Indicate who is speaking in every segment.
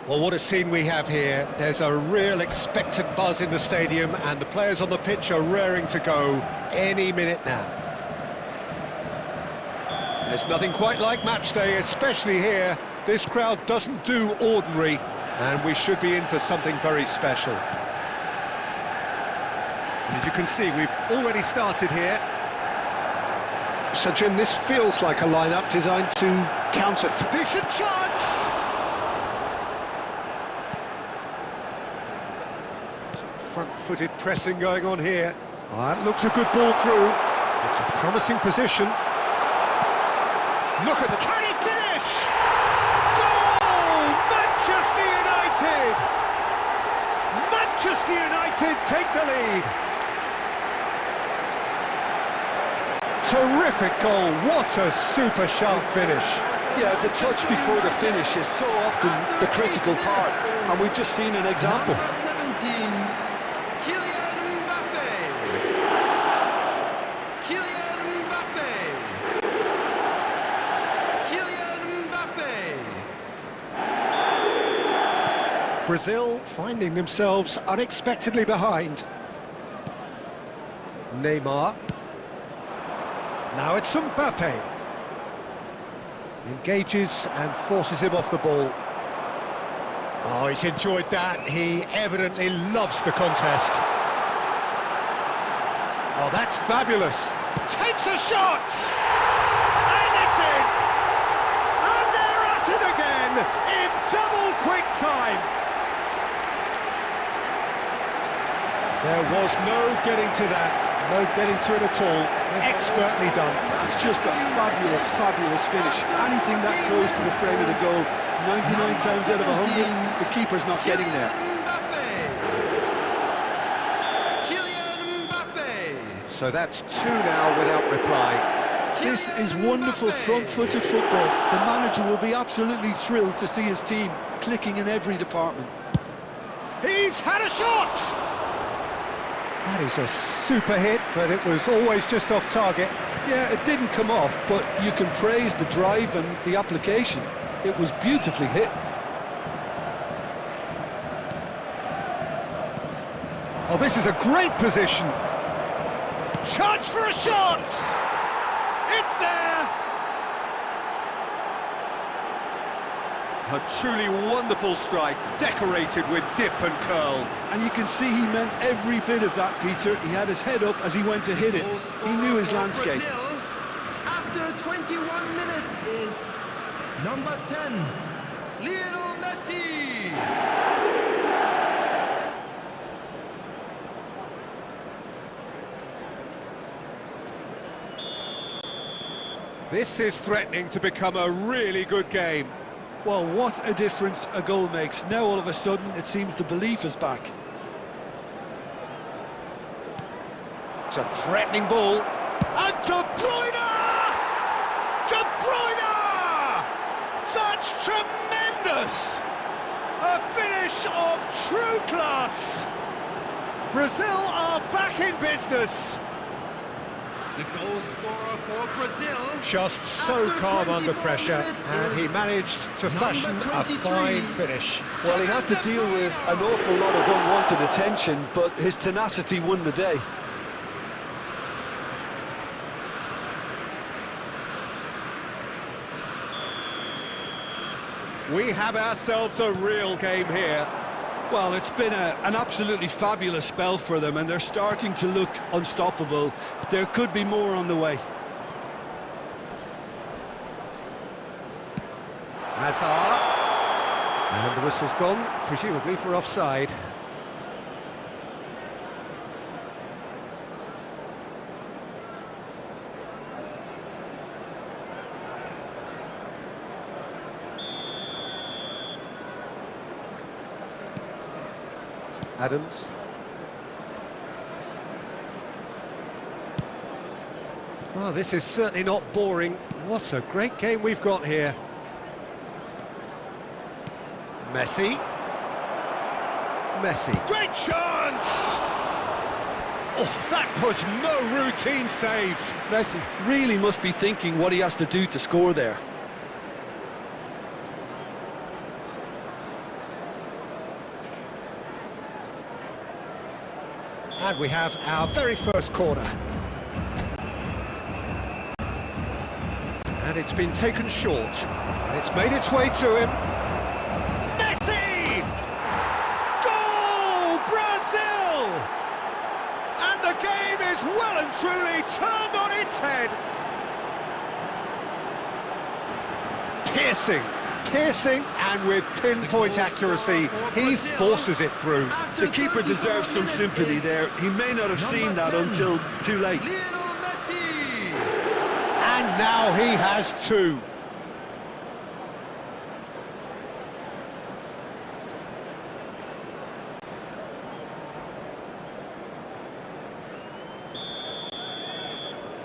Speaker 1: Well, what a scene we have here. There's a real expectant buzz in the stadium, and the players on the pitch are raring to go any minute now. There's nothing quite like match day, especially here. This crowd doesn't do ordinary, and we should be in for something very special. And as you can see, we've already started here.
Speaker 2: So, Jim, this feels like a lineup designed to counter...
Speaker 1: Decent chance! Front-footed pressing going on here. Oh, that looks a good ball through. It's a promising position. Look at the... Can he finish? Goal! Manchester United! Manchester United take the lead. Terrific goal. What a super sharp finish.
Speaker 2: Yeah, the touch before the finish is so often the critical part, and we've just seen an example.
Speaker 1: Brazil finding themselves unexpectedly behind. Neymar. Now it's Mbappe. Engages and forces him off the ball. Oh, he's enjoyed that. He evidently loves the contest. Oh, that's fabulous. Takes a shot! And it's in! And they're at it again in double quick time. There was no getting to that, no getting to it at all. Expertly done.
Speaker 2: That's just a fabulous, fabulous finish. Anything that close to the frame of the goal, 99 times out of 100, the keeper's not getting there.
Speaker 1: So that's two now without reply.
Speaker 2: This is wonderful front-footed football. The manager will be absolutely thrilled to see his team clicking in every department.
Speaker 1: He's had a shot! That is a super hit, but it was always just off target.
Speaker 2: Yeah, it didn't come off, but you can praise the drive and the application. It was beautifully hit.
Speaker 1: Oh, this is a great position. Chance for a shot! It's there! A truly wonderful strike, decorated with dip and curl.
Speaker 2: And you can see he meant every bit of that, Peter. He had his head up as he went to hit it. He knew his landscape.
Speaker 3: Brazil, after 21 minutes, is number 10, Lionel Messi.
Speaker 1: This is threatening to become a really good game.
Speaker 2: Well, what a difference a goal makes. Now, all of a sudden, it seems the belief is back.
Speaker 1: It's a threatening ball. And De Bruyne! De Bruyne! That's tremendous! A finish of true class! Brazil are back in business.
Speaker 3: The goal scorer for Brazil.
Speaker 1: Just so calm under pressure, and he managed to fashion a fine finish.
Speaker 2: Well, he had to deal with an awful lot of unwanted attention, but his tenacity won the day.
Speaker 1: We have ourselves a real game here.
Speaker 2: Well, it's been an absolutely fabulous spell for them, and they're starting to look unstoppable. There could be more on the way.
Speaker 1: Hazard. And the whistle's gone, presumably for offside. Adams. Oh, this is certainly not boring. What a great game we've got here. Messi. Messi. Great chance! Oh, that was no routine save.
Speaker 2: Messi really must be thinking what he has to do to score there.
Speaker 1: And we have our very first corner. And it's been taken short. And it's made its way to him. Messi! Goal! Brazil! And the game is well and truly turned on its head. Piercing, and with pinpoint accuracy, he forces it through.
Speaker 2: The keeper deserves some sympathy there. He may not have seen that until too late.
Speaker 1: And now he has two.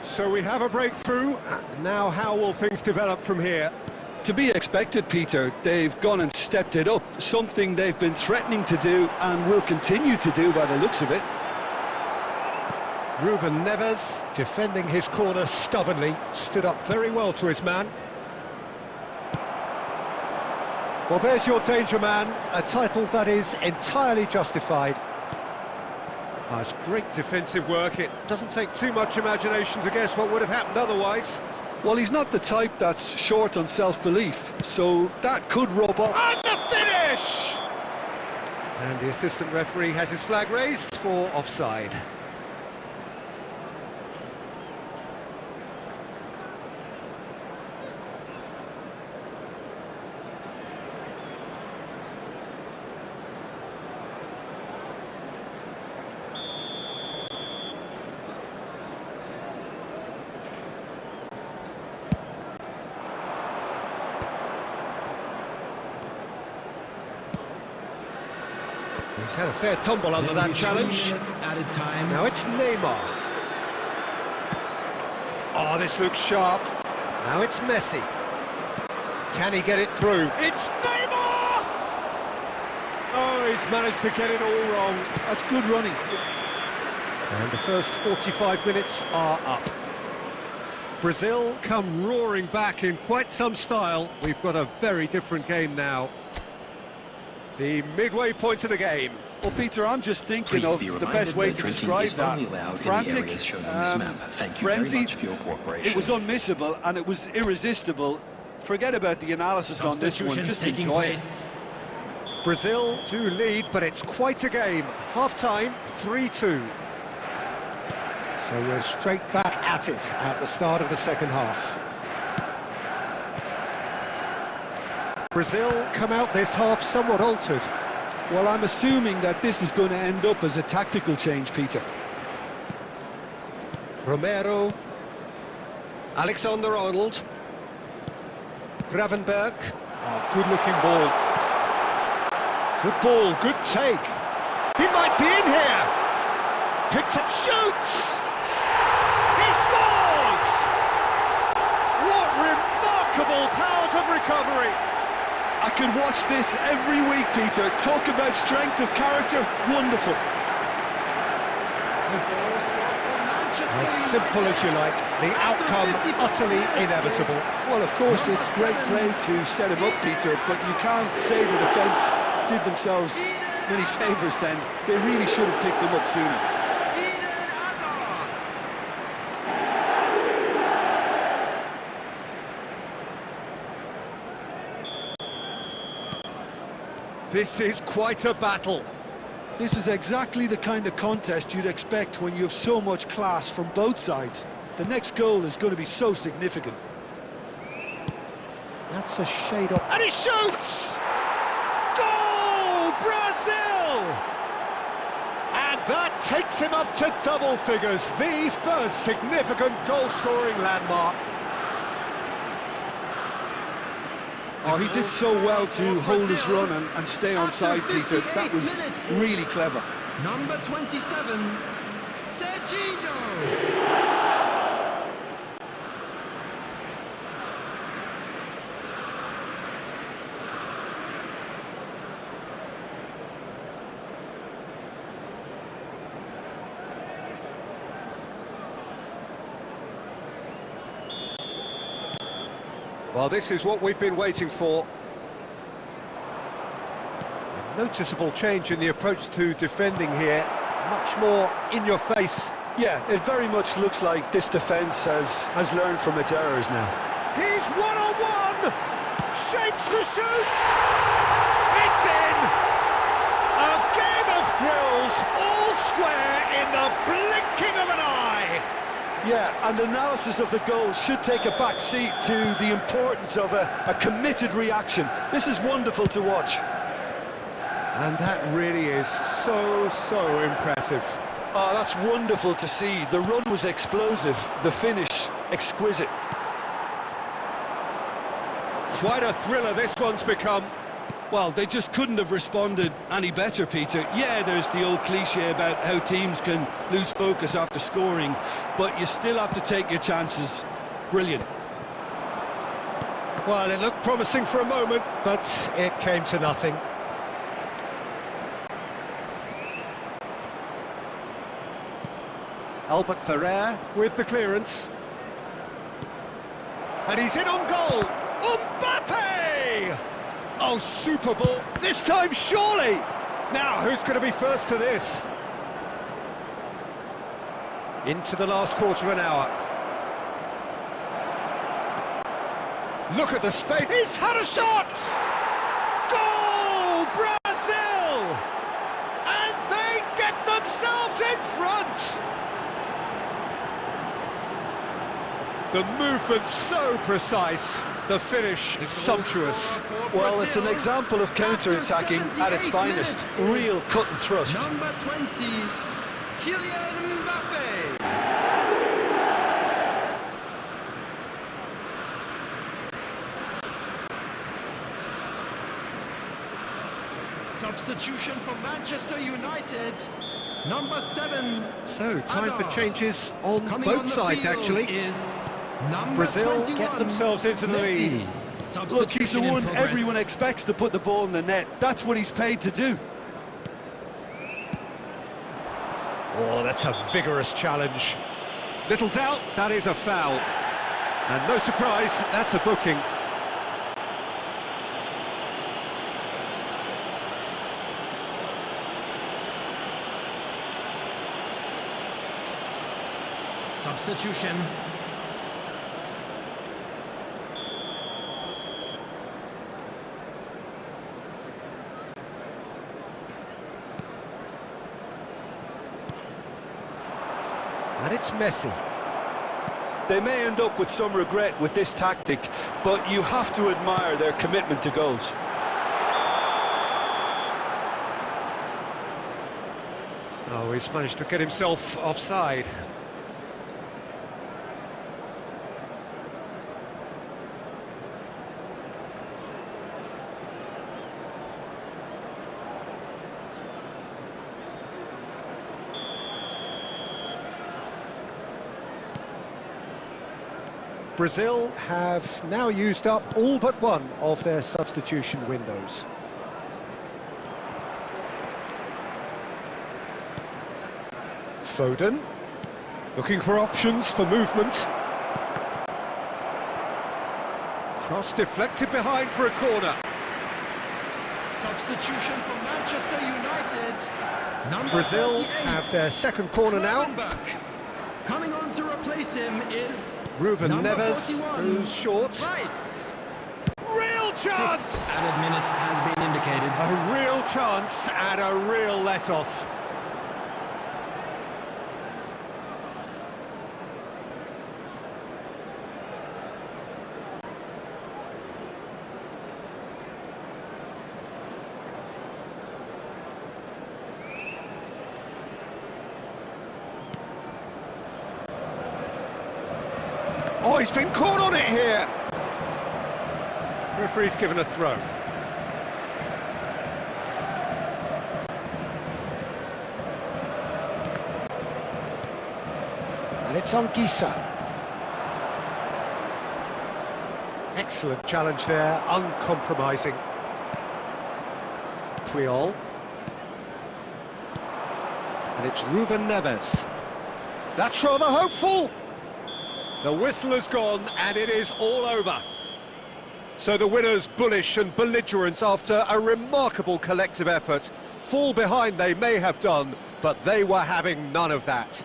Speaker 1: So we have a breakthrough. Now how will things develop from here?
Speaker 2: To be expected, Peter. They've gone and stepped it up, something they've been threatening to do and will continue to do by the looks of it.
Speaker 1: Ruben Neves, defending his corner stubbornly, stood up very well to his man. Well, there's your danger man, a title that is entirely justified. That's great defensive work. It doesn't take too much imagination to guess what would have happened otherwise.
Speaker 2: Well, he's not the type that's short on self-belief, so that could rub off.
Speaker 1: And the finish! And the assistant referee has his flag raised for offside. He's had a fair tumble under that challenge.
Speaker 3: Added time.
Speaker 1: Now it's Neymar. Oh, this looks sharp. Now it's Messi. Can he get it through? It's Neymar! Oh, he's managed to get it all wrong.
Speaker 2: That's good running.
Speaker 1: And the first 45 minutes are up. Brazil come roaring back in quite some style. We've got a very different game now. The midway point of the game.
Speaker 2: Well, Peter, I'm just thinking of the best way to describe that. Frantic, frenzied, it was unmissable and it was irresistible. Forget about the analysis on this one, just enjoy it.
Speaker 1: Brazil do lead, but it's quite a game. Half-time, 3-2. So we're straight back at it at the start of the second half. Brazil come out this half somewhat altered.
Speaker 2: Well, I'm assuming that this is going to end up as a tactical change, Peter.
Speaker 1: Romero, Alexander-Arnold, Gravenberg. Oh, good-looking ball. Good ball, good take. He might be in here. Picks it, shoots. He scores! What remarkable powers of recovery.
Speaker 2: I could watch this every week, Peter. Talk about strength of character, wonderful.
Speaker 1: As simple as you like, the outcome utterly inevitable.
Speaker 2: Well, of course, it's great play to set him up, Peter, but you can't say the defence did themselves many favours then. They really should have picked him up sooner.
Speaker 1: This is quite a battle.
Speaker 2: This is exactly the kind of contest you'd expect when you have so much class from both sides. The next goal is going to be so significant.
Speaker 1: That's a shade off. And he shoots! Goal! Brazil! And that takes him up to double figures, the first significant goal-scoring landmark.
Speaker 2: Oh, he did so well to hold his run and stay on side, Peter. That was really clever.
Speaker 3: Number 27, Serginho.
Speaker 1: Well, this is what we've been waiting for. A noticeable change in the approach to defending here. much more in your face.
Speaker 2: Yeah, it very much looks like this defence has learned from its errors now.
Speaker 1: He's one-on-one! Shapes the shoots! It's in! A game of thrills, all square in the blinking of an eye!
Speaker 2: Yeah, and analysis of the goal should take a back seat to the importance of a committed reaction. This is wonderful to watch.
Speaker 1: And that really is so impressive.
Speaker 2: Oh, that's wonderful to see. The run was explosive, the finish exquisite.
Speaker 1: Quite a thriller this one's become.
Speaker 2: Well, they just couldn't have responded any better, Peter. Yeah, there's the old cliche about how teams can lose focus after scoring, but you still have to take your chances. Brilliant.
Speaker 1: Well, it looked promising for a moment, but it came to nothing. Albert Ferrer with the clearance. And he's in on goal. Mbappe! Oh, super ball. This time, surely! Now, who's going to be first to this? Into the last quarter of an hour. Look at the space. He's had a shot! Goal! Brazil! And they get themselves in front! The movement so precise, the finish sumptuous.
Speaker 2: Well, it's an example of counter-attacking at its finest. Real cut and thrust.
Speaker 3: Number 20, Kylian Mbappe. Substitution for Manchester United. Number 7.
Speaker 1: So, time for changes on
Speaker 3: Coming
Speaker 1: both
Speaker 3: on the
Speaker 1: sides,
Speaker 3: field
Speaker 1: actually.
Speaker 3: is number
Speaker 1: Brazil
Speaker 3: 21,
Speaker 1: get themselves into the lead.
Speaker 2: Look, he's the
Speaker 3: Substitution in
Speaker 2: one
Speaker 3: progress.
Speaker 2: everyone expects to put the ball in the net. That's what he's paid to do.
Speaker 1: Oh, that's a vigorous challenge. Little doubt, that is a foul. And no surprise, that's a booking.
Speaker 3: Substitution.
Speaker 1: And it's Messi.
Speaker 2: They may end up with some regret with this tactic, but you have to admire their commitment to goals.
Speaker 1: Oh, he's managed to get himself offside. Brazil have now used up all but one of their substitution windows. Foden, looking for options for movement. Cross deflected behind for a corner.
Speaker 3: Substitution for Manchester United. Number
Speaker 1: Brazil
Speaker 3: 38,
Speaker 1: have their second corner now.
Speaker 3: Gravenberch. Coming on to replace him is
Speaker 1: Ruben
Speaker 3: number
Speaker 1: Neves
Speaker 3: 41,
Speaker 1: goes short.
Speaker 3: Rice.
Speaker 1: Real chance!
Speaker 3: Added minutes has been indicated.
Speaker 1: A real chance and a real let-off. Oh, he's been caught on it here. Referee's given a throw. And it's on Gisa. Excellent challenge there, uncompromising. Puyol. And it's Ruben Neves. That's rather hopeful. The whistle has gone and it is all over. So the winners bullish and belligerent after a remarkable collective effort. Fall behind they may have done, but they were having none of that.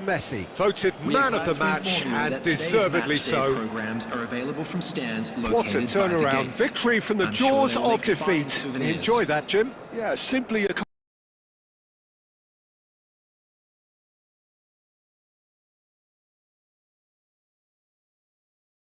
Speaker 1: Messi voted man of the match, and deservedly so. What a turnaround. Victory from the jaws of defeat. Enjoy that, Jim.
Speaker 2: Yeah, simply a